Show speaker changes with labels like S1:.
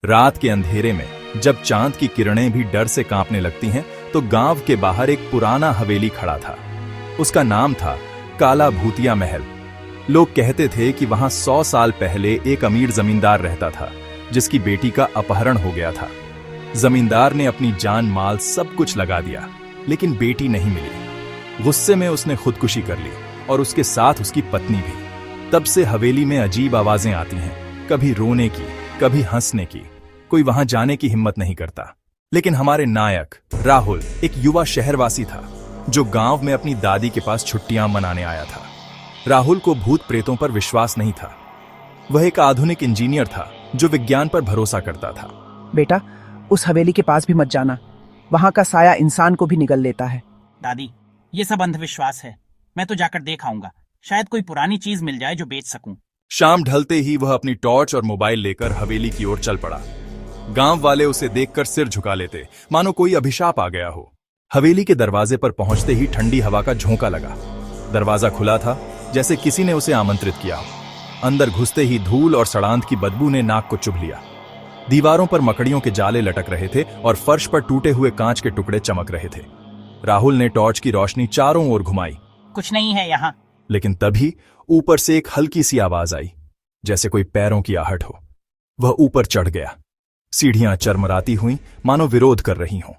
S1: रात के अंधेरे में जब चांद की किरणें भी डर से कांपने लगती हैं, तो गांव के बाहर एक पुराना हवेली खड़ा था। उसका नाम था काला भूतिया महल। लोग कहते थे कि वहां 100 साल पहले एक अमीर जमींदार रहता था, जिसकी बेटी का अपहरण हो गया था। जमींदार ने अपनी जान माल सब कुछ लगा दिया, लेकिन बेटी नहीं मिली। गुस्से में उसने खुदकुशी कर ली और उसके साथ उसकी पत्नी भी। तब से हवेली में अजीब आवाजें आती हैं, कभी रोने की, कभी हंसने की। कोई वहां जाने की हिम्मत नहीं करता। लेकिन हमारे नायक राहुल एक युवा शहरवासी था, जो गांव में अपनी दादी के पास छुट्टियां मनाने आया था। राहुल को भूत प्रेतों पर विश्वास नहीं था। वह एक आधुनिक इंजीनियर था जो विज्ञान पर भरोसा करता था।
S2: बेटा, उस हवेली के पास भी मत जाना। वहां का साया इंसान को भी निगल लेता है।
S3: दादी, ये सब अंधविश्वास है। मैं तो जाकर देख आऊंगा। शायद कोई पुरानी चीज मिल जाए जो बेच सकूं।
S1: शाम ढलते ही वह अपनी टॉर्च और मोबाइल लेकर हवेली की ओर चल पड़ा। गांव वाले उसे देखकर सिर झुका लेते, मानो कोई अभिशाप आ गया हो। हवेली के दरवाजे पर पहुंचते ही ठंडी हवा का झोंका लगा। दरवाजा खुला था, जैसे किसी ने उसे आमंत्रित किया हो। अंदर घुसते ही धूल और सड़ांत की बदबू ने नाक को चुभ लिया। दीवारों पर मकड़ियों के जाले लटक रहे थे और फर्श पर टूटे हुए कांच के टुकड़े चमक रहे थे। राहुल ने टॉर्च की रोशनी चारों ओर घुमाई।
S3: कुछ नहीं है यहाँ।
S1: लेकिन तभी ऊपर से एक हल्की सी आवाज आई, जैसे कोई पैरों की आहट हो। वह ऊपर चढ़ गया। सीढ़ियां चरमराती हुईं, मानो विरोध कर रही हों।